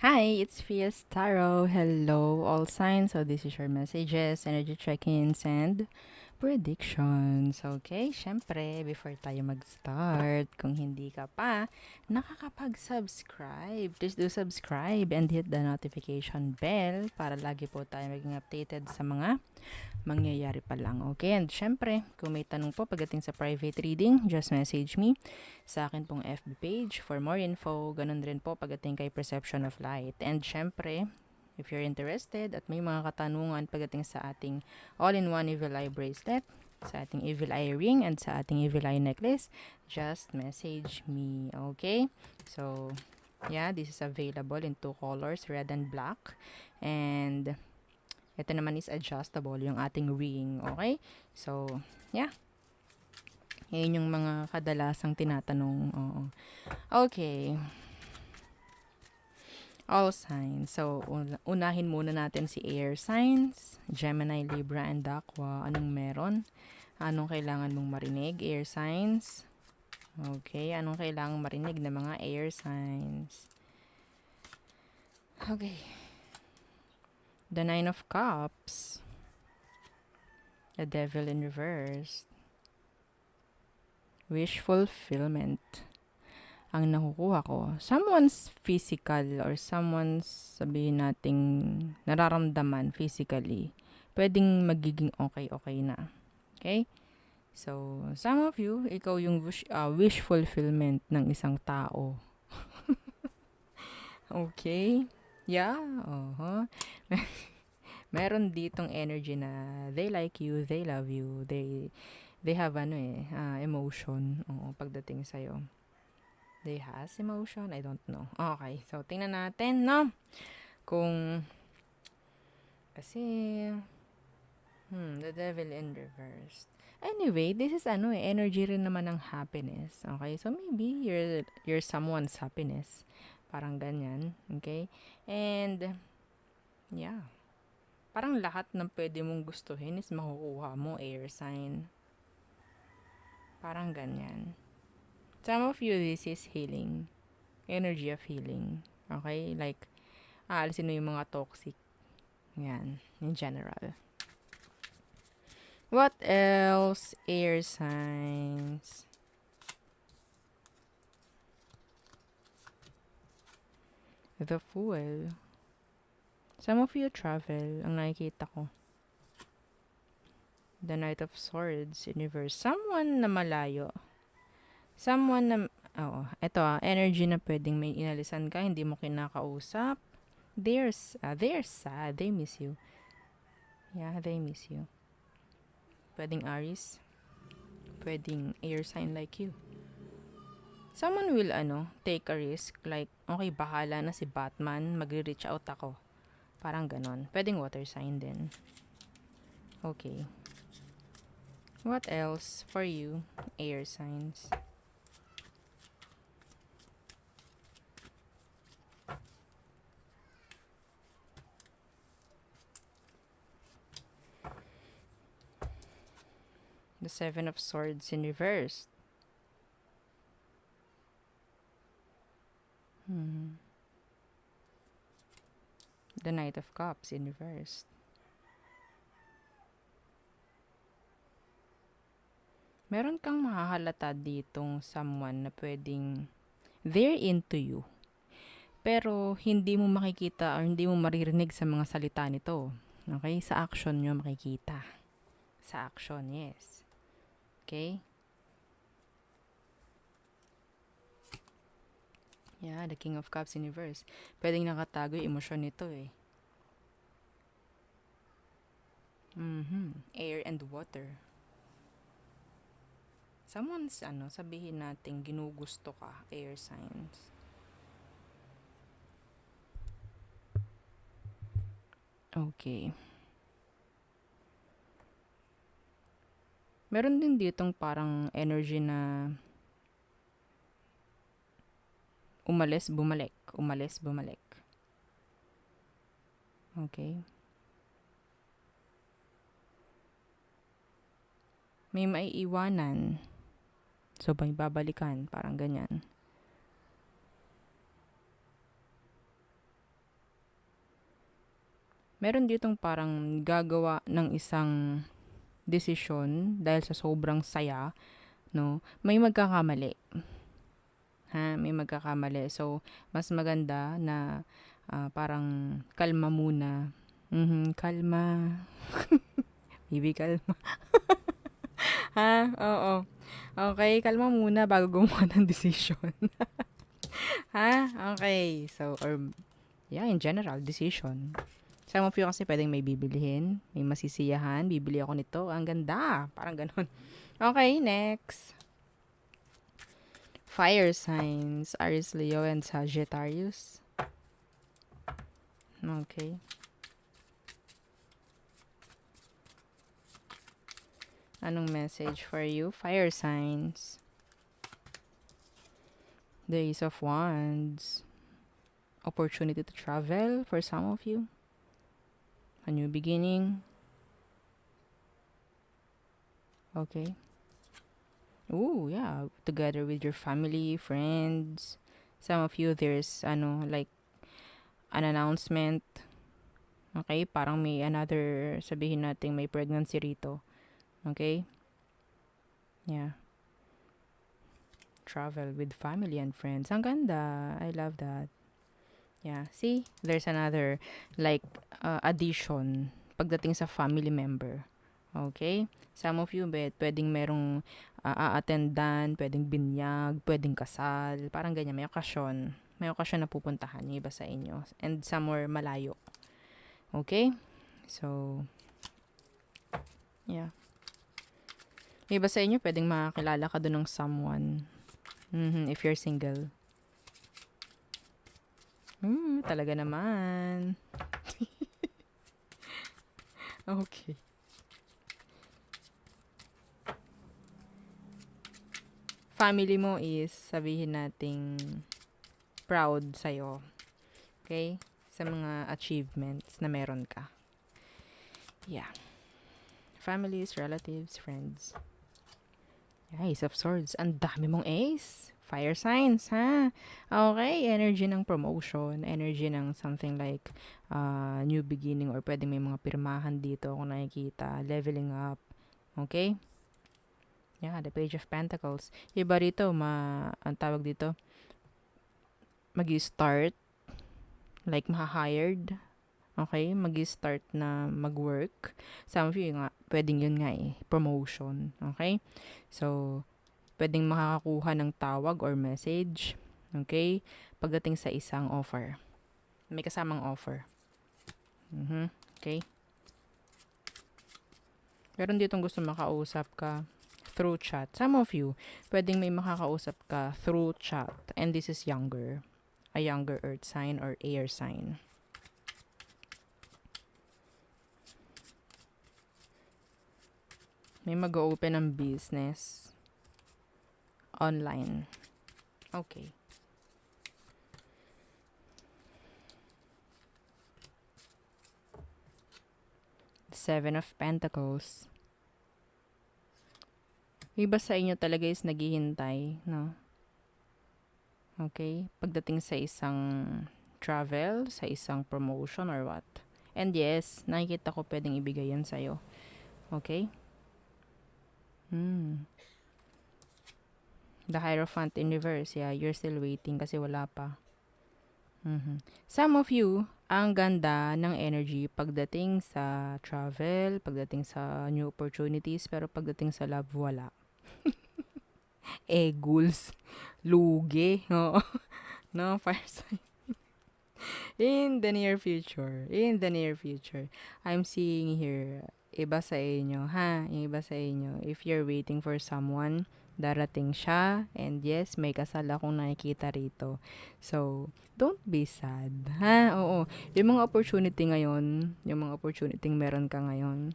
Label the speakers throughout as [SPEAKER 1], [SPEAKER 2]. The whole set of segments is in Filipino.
[SPEAKER 1] Hi, it's Fias Tarot. Hello, all signs. So this is your messages, energy check-ins, and predictions. Okay, syempre, before tayo mag-start, kung hindi ka pa nakakapag-subscribe, please do subscribe and hit the notification bell para lagi po tayo maging updated sa mga mangyayari pa lang. Okay, and syempre, kung may tanong po pagdating sa private reading, just message me sa akin pong FB page for more info. Ganun rin po pagdating kay Perception of Light. And syempre, if you're interested at may mga katanungan pagdating sa ating all-in-one Evil Eye bracelet, sa ating Evil Eye ring, and sa ating Evil Eye necklace, just message me. Okay? So, yeah, this is available in two colors, red and black. And ito naman is adjustable, yung ating ring. Okay? So, yeah. Yan yung mga kadalasang tinatanong. Oo. Okay. All signs. So, unahin muna natin si air signs. Gemini, Libra, and Aqua. Anong meron? Anong kailangan mong marinig? Air signs. Okay. Anong kailangan marinig ng mga air signs? Okay. The Nine of Cups. The Devil in Reverse. Wish fulfillment. Ang nakukuha ko, someone's physical or someone's, sabihin nating, nararamdaman physically, pwedeng magiging okay na. Okay? So, some of you, ikaw yung wish fulfillment ng isang tao. Okay? Yeah, meron ditong energy na they like you, they love you, they have emotion, pagdating sa'yo. They has emotion? I don't know. Okay, so tingnan natin, no? Kung, kasi, the devil in reverse. Anyway, this is energy rin naman ng happiness. Okay, so maybe you're someone's happiness. Parang ganyan, okay? And, yeah. Parang lahat ng pwede mong gustuhin is makukuha mo, air sign. Parang ganyan. Some of you, this is healing. Energy of healing. Okay? Like, aalisin mo yung mga toxic. Yan. In general. What else? Air signs. The Fool. Some of you travel. Ang nakikita ko. The Knight of Swords. Universe. Someone na malayo. Someone na... Oo. Ito energy na pwedeng may inalisan ka. Hindi mo kinakausap. They're sad. They miss you. Yeah, they miss you. Pwedeng Aries. Pwedeng air sign like you. Someone will take a risk, like okay, bahala na si Batman, magre-reach out ako. Parang ganon. Pwedeng water sign din. Okay. What else for you, air signs? The Seven of Swords in reverse. The Knight of Cups in reverse. Meron kang mahahalata ditong someone na pwedeng they're into you. Pero hindi mo makikita or hindi mo maririnig sa mga salita nito. Okay? Sa action nyo makikita. Sa action, yes. Okay? Yeah, the King of Cups in reverse. Pwedeng nakatago yung emosyon nito eh. Air and water. Someone's, sabihin natin, ginugusto ka, air signs. Okay. Meron din ditong parang energy na umalis, bumalik. Umalis, bumalik. Okay. May maiiwanan. So, may babalikan. Parang ganyan. Meron ditong parang gagawa ng isang desisyon dahil sa sobrang saya, no? May magkakamali. Ha? May magkakamali. So, mas maganda na parang kalma muna. Kalma. Baby, kalma. Ha? Oo. Okay, kalma muna bago gumawa ng decision. Ha? Okay. So, yeah, in general, decision. Some of you kasi pwedeng may bibilihin, may masisiyahan, bibili ako nito, ang ganda. Parang ganun. Okay, next. Fire signs, Aries, Leo, and Sagittarius. Okay. Anong message for you? Fire signs. The Ace of Wands. Opportunity to travel for some of you. A new beginning. Okay. Ooh, yeah. Together with your family, friends. Some of you, there's, like, an announcement. Okay? Parang may another, sabihin natin, may pregnancy rito. Okay? Yeah. Travel with family and friends. Ang ganda. I love that. Yeah. See? There's another, like, addition pagdating sa family member. Okay? Some of you, pwedeng merong a-attendan, pwedeng binyag, pwedeng kasal. Parang ganyan. May okasyon. May okasyon na pupuntahan yung iba sa inyo. And somewhere malayo. Okay? So, yeah. Yung iba sa inyo, pwedeng makakilala ka doon ng someone. If you're single. Talaga naman. Okay. Family mo is, sabihin nating, proud sa'yo. Okay? Sa mga achievements na meron ka. Yeah. Families, relatives, friends. Yeah, Ace of Swords. Ang dami mong ace. Fire signs, ha? Okay, energy ng promotion, energy ng something like new beginning or pwede may mga pirmahan dito kung nakikita, leveling up. Okay? Yeah, the Page of Pentacles. Iba rito, ang tawag dito, mag-start, like maha-hired. Okay? Mag-start na mag-work. Some of you nga, pwedeng yun nga promotion. Okay? So, pwedeng makakakuha ng tawag or message. Okay? Pagdating sa isang offer. May kasamang offer. Okay? Meron ditong gusto makausap ka through chat. Some of you, pwedeng may makakausap ka through chat. And this is younger. A younger earth sign or air sign. May mag-open ng business online. Okay. Seven of Pentacles. Iba sa inyo talaga is naghihintay, no? Okay? Pagdating sa isang travel, sa isang promotion or what. And yes, nakikita ko pwedeng ibigay yan sa'yo. Okay? The Hierophant in reverse. Yeah, you're still waiting kasi wala pa. Some of you, ang ganda ng energy pagdating sa travel, pagdating sa new opportunities, pero pagdating sa love, wala. Goals. Lugi. Oo. No, fire sign. In the near future. I'm seeing here, iba sa inyo, ha? Yung iba sa inyo. If you're waiting for someone, darating siya. And yes, may kasal akong nakikita rito. So, don't be sad. Ha? Oo. Yung mga opportunity ngayon, yung mga opportunity meron ka ngayon,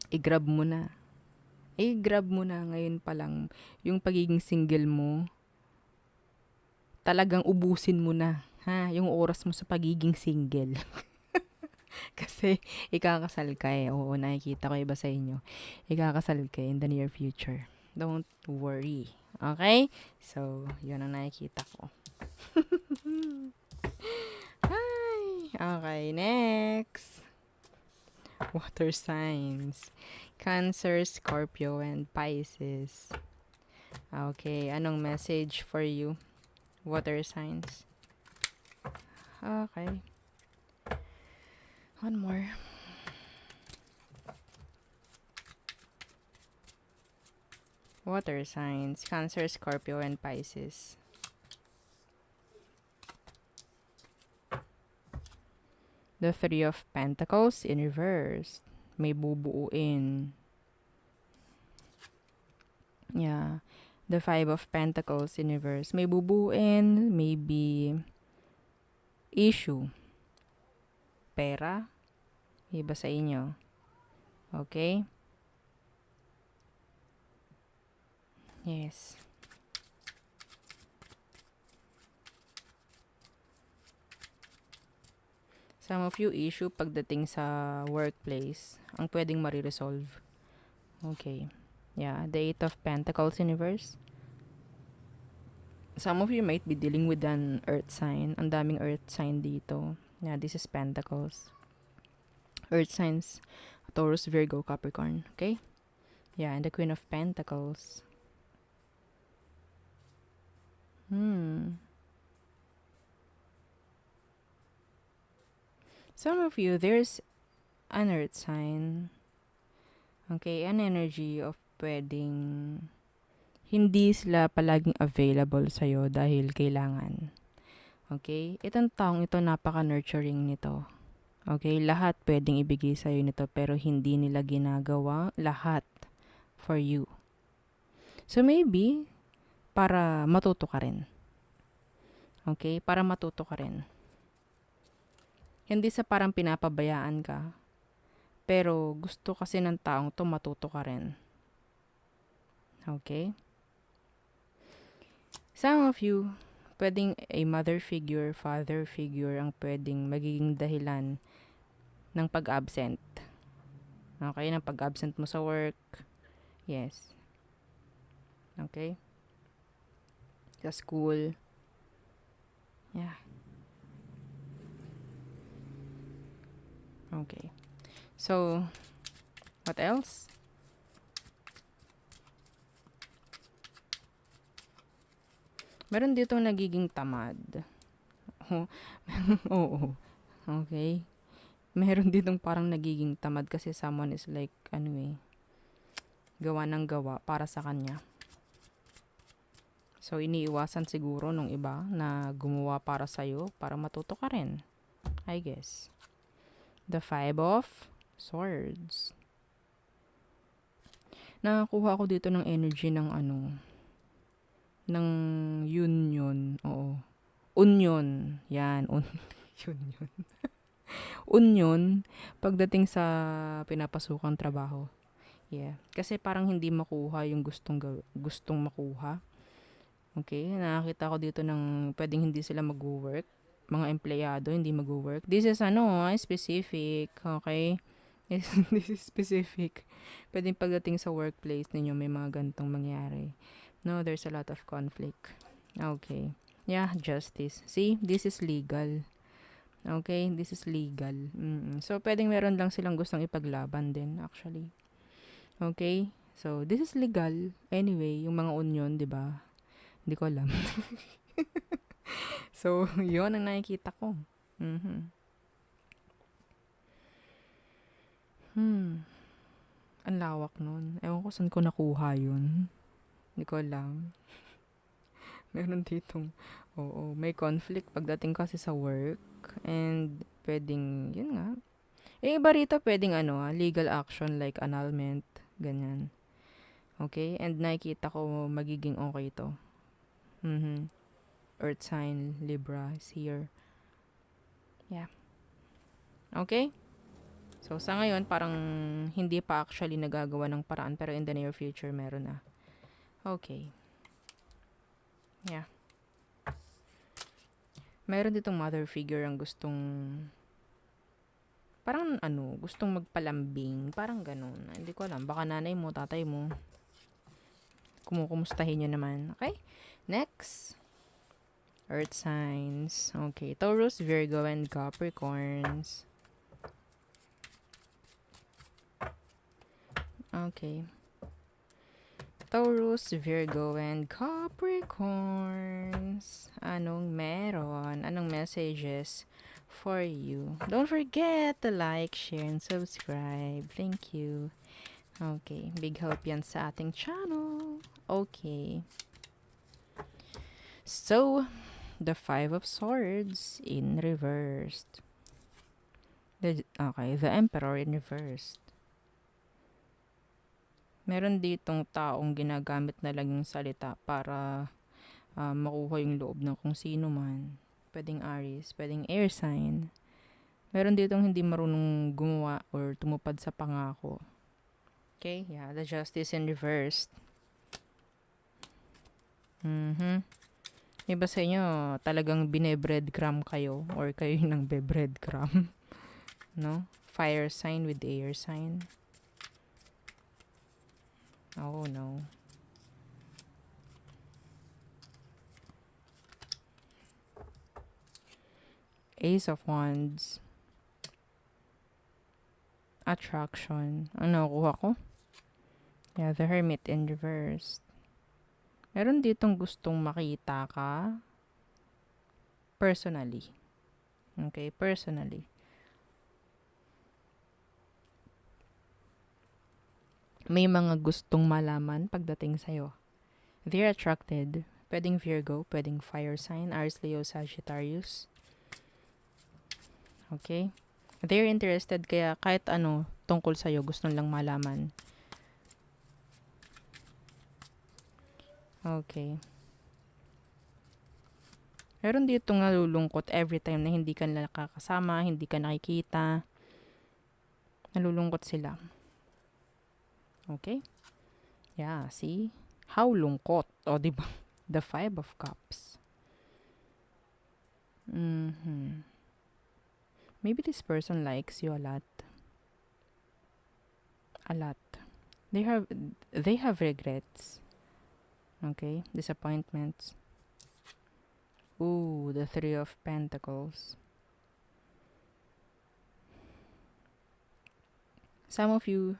[SPEAKER 1] i-grab mo na. I-grab mo na ngayon pa lang. Yung pagiging single mo, talagang ubusin mo na. Ha? Yung oras mo sa pagiging single. Kasi, ikakasal ka eh. Oo, nakikita ko iba sa inyo. Ikakasal ka in the near future. Don't worry. Okay? So, yun ang nakikita ko. Hi! Okay, next. Water signs. Cancer, Scorpio, and Pisces. Okay, anong message for you? Water signs. Okay. One more. Water signs. Cancer, Scorpio, and Pisces. The Three of Pentacles in reverse. May bubuuin. Yeah. The Five of Pentacles in reverse. May bubuuin. Maybe issue. Pera. Iba sa inyo. Okay? Yes. Some of you issue pagdating sa workplace ang pwedeng mariresolve. Okay. Yeah, the Eight of Pentacles in reverse. Some of you might be dealing with an earth sign. Ang daming earth sign dito. Yeah, this is Pentacles. Earth signs, Taurus, Virgo, Capricorn. Okay? Yeah, and the Queen of Pentacles. Some of you, there's an earth sign. Okay, an energy of pwedeng hindi sila palaging available sa'yo dahil kailangan. Okay? Itong taong ito, napaka-nurturing nito. Okay? Lahat pwedeng ibigay sa'yo nito pero hindi nila ginagawa lahat for you. So maybe, para matuto ka rin. Okay? Para matuto ka rin. Hindi sa parang pinapabayaan ka. Pero gusto kasi ng taong to matuto ka rin. Okay? Some of you, pwedeng a mother figure, father figure ang pwedeng magiging dahilan ng pag-absent. Okay? Ng pag-absent mo sa work. Yes. Okay? Sa school. Yeah. Okay. So, what else? Meron dito nagiging tamad. Oo. Okay. Meron ditong parang nagiging tamad kasi someone is like, gawa ng gawa para sa kanya. So, iniiwasan siguro nung iba na gumawa para sa'yo para matuto ka rin. I guess. The Five of Swords. Nakakuha ko dito ng energy ng ng union. Oo. Union. Yan. Union. Union. Pagdating sa pinapasukang trabaho. Yeah. Kasi parang hindi makuha yung gustong makuha. Okay. Nakakita ko dito ng pwedeng hindi sila mag-work. Mga empleyado hindi mag-work. This is specific. Okay. This is specific. Pwedeng pagdating sa workplace ninyo may mga gantong mangyari. No, there's a lot of conflict. Okay. Yeah, justice. See, this is legal. Okay, this is legal. So, pwedeng meron lang silang gustong ipaglaban din, actually. Okay, so, this is legal. Anyway, yung mga union, di ba? Hindi ko alam. So, yun ang nakikita ko. Ang lawak nun. Ewan ko saan ko nakuha yun. Hindi ko alam. Meron ditong, may conflict pagdating kasi sa work. And, pwedeng, yun nga. Iba rito pwedeng legal action like annulment. Ganyan. Okay? And nakikita ko magiging okay to. Earth sign, Libra is here. Yeah. Okay? So, sa ngayon, parang hindi pa actually nagagawa ng paraan pero in the near future, meron na. Okay. Yeah. Meron ditong mother figure ang gustong parang gustong magpalambing. Parang ganun. Hindi ko alam. Baka nanay mo, tatay mo. Kumukumustahin nyo naman. Okay? Next. Earth signs. Okay. Taurus, Virgo, and Capricorns. Okay. Taurus, Virgo, and Capricorns. Anong meron? Anong messages for you? Don't forget to like, share, and subscribe. Thank you. Okay. Big help yan sa ating channel. Okay. So, the Five of Swords in reversed. The Emperor in reversed. Meron ditong taong ginagamit na lang yung salita para makuha yung loob ng kung sino man. Pwedeng Aries, pwedeng air sign. Meron ditong hindi marunong gumawa or tumupad sa pangako. Okay, yeah, the Justice in reversed. Iba sa inyo, talagang bine-breadcrumb kayo or kayo yung nang be-breadcrumb. No? Fire sign with air sign. Oh no. Ace of Wands. Attraction. Ano kuha ko? Yeah, the Hermit in reverse. Meron ditong gustong makita ka personally. Okay, personally. May mga gustong malaman pagdating sa'yo. They're attracted. Pwedeng Virgo, pwedeng fire sign, Aries, Leo, Sagittarius. Okay? They're interested kaya kahit ano tungkol sa'yo gusto lang malaman. Okay. Meron dito nga nalulungkot every time na hindi ka nakakasama, hindi ka nakikita. Nalulungkot sila. Okay? Yeah, see? How lungkot. O, diba? The Five of Cups. Maybe this person likes you a lot. A lot. They have regrets. Okay? Disappointments. Ooh, the Three of Pentacles. Some of you,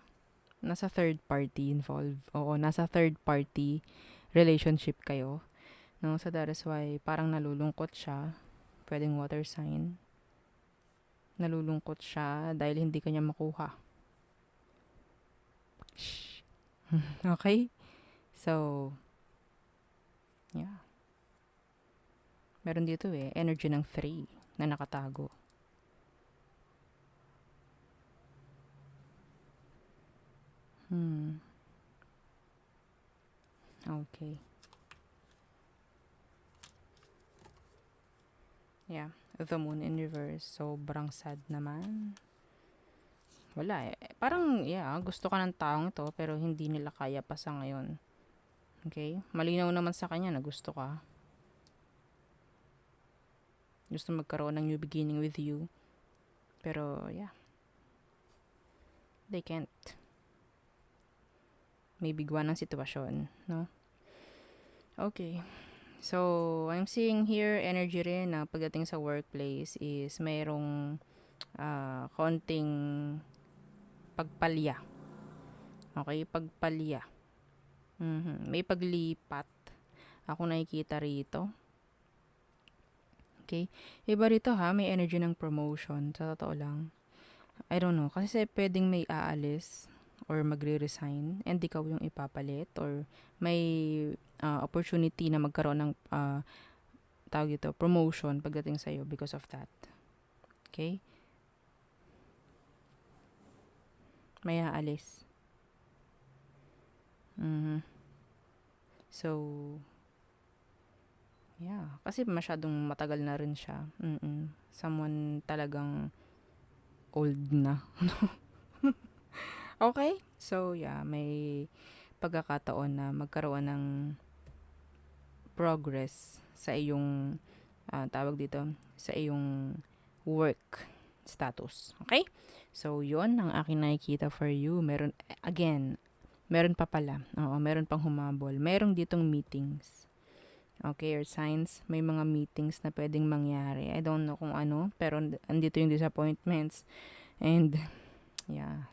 [SPEAKER 1] nasa third party involved. Oo, nasa third party relationship kayo. No? So that is why parang nalulungkot siya. Pwedeng water sign. Nalulungkot siya dahil hindi kanya makuha. Shh. Okay? So, yeah. Meron dito energy ng 3 na nakatago. Okay. Yeah. The Moon in reverse. Sobrang sad naman. Wala Parang, gusto ka ng taong ito pero hindi nila kaya pa sa ngayon. Okay? Malinaw naman sa kanya na gusto ka. Gusto magkaroon ng new beginning with you. Pero, they can't. May bigwa ng sitwasyon, no? Okay. So, I'm seeing here energy rin na pagdating sa workplace is mayroong konting pagpalya. Okay? Pagpalya. May paglipat. Ako nakikita rito. Okay? Iba rito may energy ng promotion. Sa totoo lang. I don't know. Kasi pwedeng may aalis or magre-resign and ikaw yung ipapalit or may opportunity na magkaroon ng tawag ito, promotion pagdating sa'yo because of that. Okay? May aalis. So, kasi masyadong matagal na rin siya. Someone talagang old na. Okay? So, may pagkakataon na magkaroon ng progress sa iyong tawag dito, sa iyong work status. Okay? So, yon ang aking nakikita for you. Meron pa pala. Oo, meron pang humabol. Merong ditong meetings. Okay, or signs, may mga meetings na pwedeng mangyari. I don't know kung ano, pero andito yung disappointments and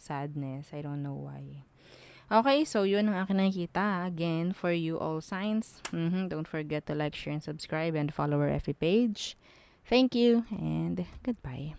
[SPEAKER 1] sadness. I don't know why. Okay, so yun ang akin nakikita. Again, for you all signs, don't forget to like, share, and subscribe and follow our FB page. Thank you and goodbye.